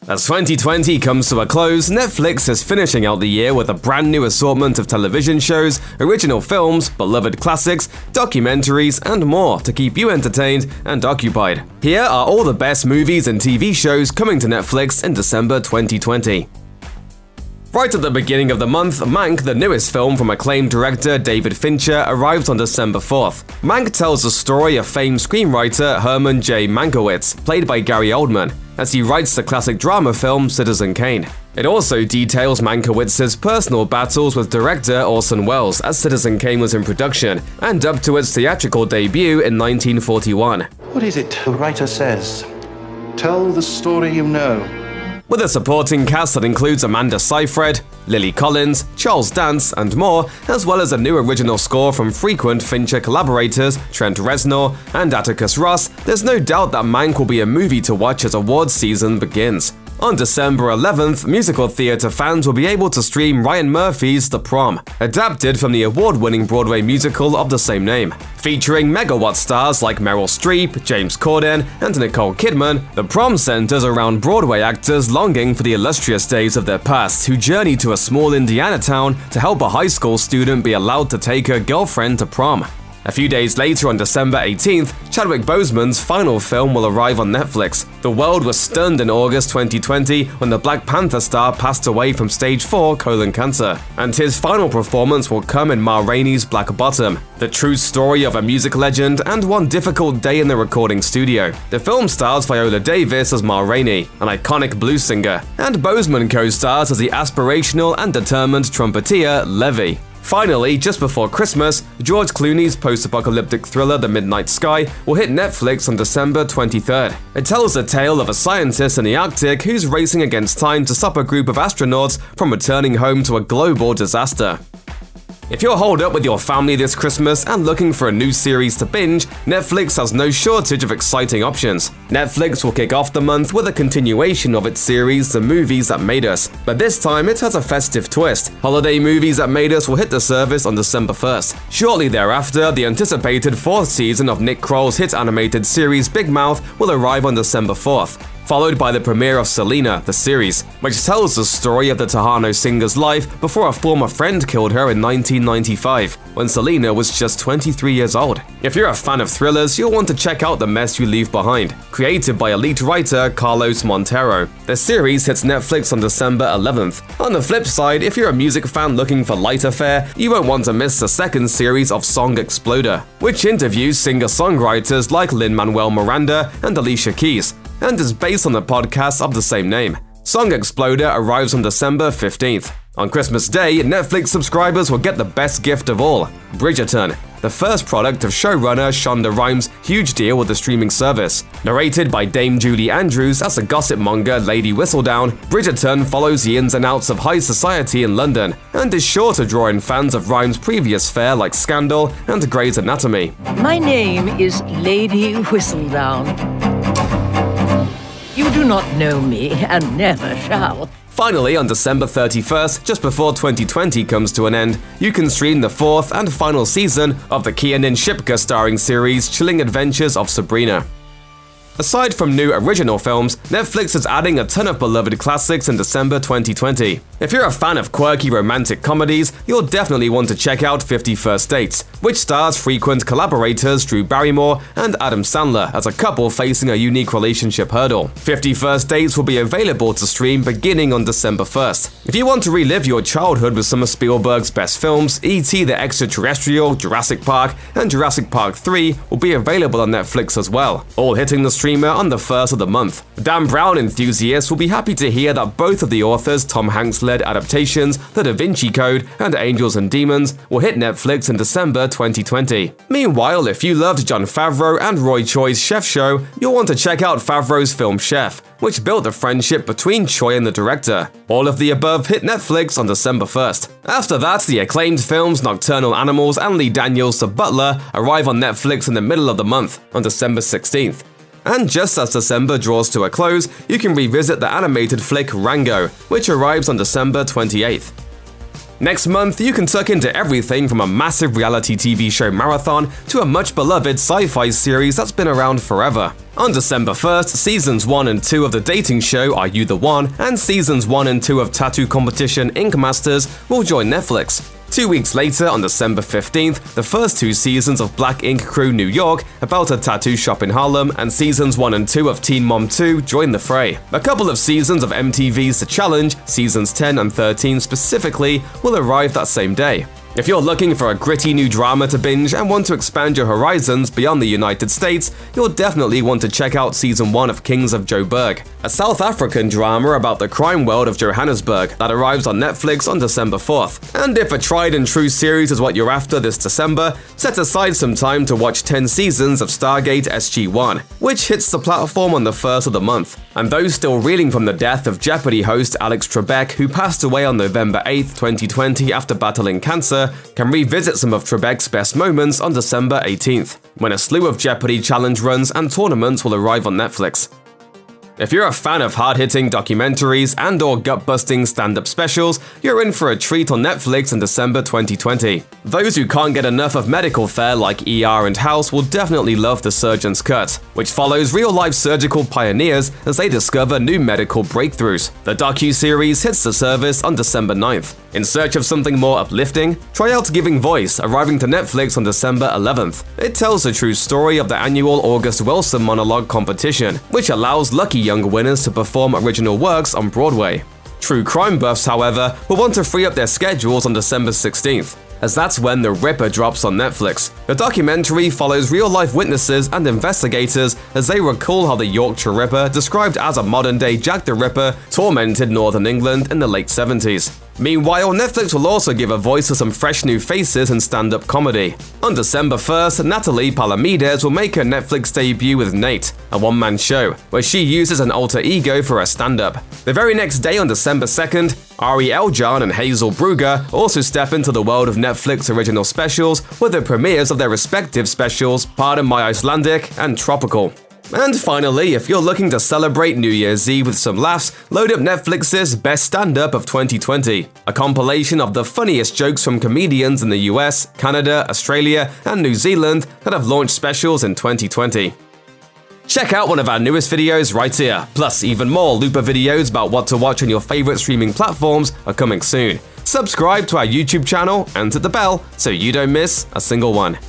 As 2020 comes to a close, Netflix is finishing out the year with a brand new assortment of television shows, original films, beloved classics, documentaries, and more to keep you entertained and occupied. Here are all the best movies and TV shows coming to Netflix in December 2020. Right at the beginning of the month, Mank, the newest film from acclaimed director David Fincher, arrives on December 4th. Mank tells the story of famed screenwriter Herman J. Mankiewicz, played by Gary Oldman, as he writes the classic drama film Citizen Kane. It also details Mankiewicz's personal battles with director Orson Welles as Citizen Kane was in production, and up to its theatrical debut in 1941. What is it the writer says? Tell the story you know. With a supporting cast that includes Amanda Seyfried, Lily Collins, Charles Dance, and more, as well as a new original score from frequent Fincher collaborators Trent Reznor and Atticus Ross, there's no doubt that Mank will be a movie to watch as awards season begins. On December 11th, musical theater fans will be able to stream Ryan Murphy's The Prom, adapted from the award-winning Broadway musical of the same name. Featuring megawatt stars like Meryl Streep, James Corden, and Nicole Kidman, The Prom centers around Broadway actors longing for the illustrious days of their past who journey to a small Indiana town to help a high school student be allowed to take her girlfriend to prom. A few days later, on December 18th, Chadwick Boseman's final film will arrive on Netflix. The world was stunned in August 2020 when the Black Panther star passed away from stage 4 colon cancer, and his final performance will come in Rainey's Black Bottom, the true story of a music legend and one difficult day in the recording studio. The film stars Viola Davis as Rainey, an iconic blues singer, and Boseman co-stars as the aspirational and determined trumpeter Levy. Finally, just before Christmas, George Clooney's post-apocalyptic thriller The Midnight Sky will hit Netflix on December 23rd. It tells the tale of a scientist in the Arctic who's racing against time to stop a group of astronauts from returning home to a global disaster. If you're holed up with your family this Christmas and looking for a new series to binge, Netflix has no shortage of exciting options. Netflix will kick off the month with a continuation of its series The Movies That Made Us, but this time it has a festive twist. Holiday Movies That Made Us will hit the service on December 1st. Shortly thereafter, the anticipated fourth season of Nick Kroll's hit animated series Big Mouth will arrive on December 4th. Followed by the premiere of Selena, the series, which tells the story of the Tejano singer's life before a former friend killed her in 1995, when Selena was just 23 years old. If you're a fan of thrillers, you'll want to check out The Mess You Leave Behind, created by elite writer Carlos Montero. The series hits Netflix on December 11th. On the flip side, if you're a music fan looking for lighter fare, you won't want to miss the second series of Song Exploder, which interviews singer-songwriters like Lin-Manuel Miranda and Alicia Keys, and is based on the podcast of the same name. Song Exploder arrives on December 15th. On Christmas Day, Netflix subscribers will get the best gift of all, Bridgerton, the first product of showrunner Shonda Rhimes' huge deal with the streaming service. Narrated by Dame Julie Andrews as the gossip monger Lady Whistledown, Bridgerton follows the ins and outs of high society in London, and is sure to draw in fans of Rhimes' previous fare like Scandal and Grey's Anatomy. My name is Lady Whistledown. You do not know me, and never shall. Finally, on December 31st, just before 2020 comes to an end, you can stream the fourth and final season of the Kiernan Shipka starring series Chilling Adventures of Sabrina. Aside from new original films, Netflix is adding a ton of beloved classics in December 2020. If you're a fan of quirky romantic comedies, you'll definitely want to check out 50 First Dates, which stars frequent collaborators Drew Barrymore and Adam Sandler as a couple facing a unique relationship hurdle. 50 First Dates will be available to stream beginning on December 1st. If you want to relive your childhood with some of Spielberg's best films, E.T. the Extraterrestrial, Jurassic Park, and Jurassic Park 3 will be available on Netflix as well, all hitting the streamer on the 1st of the month. Dan Brown enthusiasts will be happy to hear that both of the authors' Tom Hanks-led adaptations, The Da Vinci Code and Angels and Demons, will hit Netflix in December 2020. Meanwhile, if you loved Jon Favreau and Roy Choi's Chef Show, you'll want to check out Favreau's film Chef, which built the friendship between Choi and the director. All of the above hit Netflix on December 1st. After that, the acclaimed films Nocturnal Animals and Lee Daniels' The Butler arrive on Netflix in the middle of the month, on December 16th. And just as December draws to a close, you can revisit the animated flick Rango, which arrives on December 28th. Next month, you can tuck into everything from a massive reality TV show marathon to a much-beloved sci-fi series that's been around forever. On December 1st, Seasons 1 and 2 of the dating show Are You the One? And Seasons 1 and 2 of tattoo competition Ink Masters will join Netflix. 2 weeks later, on December 15th, the first 2 seasons of Black Ink Crew New York, about a tattoo shop in Harlem, and Seasons 1 and 2 of Teen Mom 2 join the fray. A couple of seasons of MTV's The Challenge, Seasons 10 and 13 specifically, will arrive that same day. If you're looking for a gritty new drama to binge and want to expand your horizons beyond the United States, you'll definitely want to check out Season 1 of Kings of Joburg, a South African drama about the crime world of Johannesburg that arrives on Netflix on December 4th. And if a tried and true series is what you're after this December, set aside some time to watch 10 seasons of Stargate SG-1, which hits the platform on the 1st of the month. And those still reeling from the death of Jeopardy host Alex Trebek, who passed away on November 8th, 2020 after battling cancer, can revisit some of Trebek's best moments on December 18th, when a slew of Jeopardy challenge runs and tournaments will arrive on Netflix. If you're a fan of hard-hitting documentaries and/or gut-busting stand-up specials, you're in for a treat on Netflix in December 2020. Those who can't get enough of medical fare like ER and House will definitely love The Surgeon's Cut, which follows real-life surgical pioneers as they discover new medical breakthroughs. The docu-series hits the service on December 9th. In search of something more uplifting, try out Giving Voice, arriving to Netflix on December 11th. It tells the true story of the annual August Wilson monologue competition, which allows lucky young winners to perform original works on Broadway. True crime buffs, however, will want to free up their schedules on December 16th, as that's when The Ripper drops on Netflix. The documentary follows real-life witnesses and investigators as they recall how the Yorkshire Ripper, described as a modern-day Jack the Ripper, tormented northern England in the late 70s. Meanwhile, Netflix will also give a voice to some fresh new faces in stand-up comedy. On December 1st, Natalie Palamides will make her Netflix debut with Nate, a one-man show, where she uses an alter ego for her stand-up. The very next day, on December 2nd, Ari Eljan and Hazel Brugger also step into the world of Netflix original specials with the premieres of their respective specials Pardon My Icelandic and Tropical. And finally, if you're looking to celebrate New Year's Eve with some laughs, load up Netflix's Best Stand-Up of 2020, a compilation of the funniest jokes from comedians in the US, Canada, Australia, and New Zealand that have launched specials in 2020. Check out one of our newest videos right here, plus even more Looper videos about what to watch on your favorite streaming platforms are coming soon. Subscribe to our YouTube channel and hit the bell so you don't miss a single one.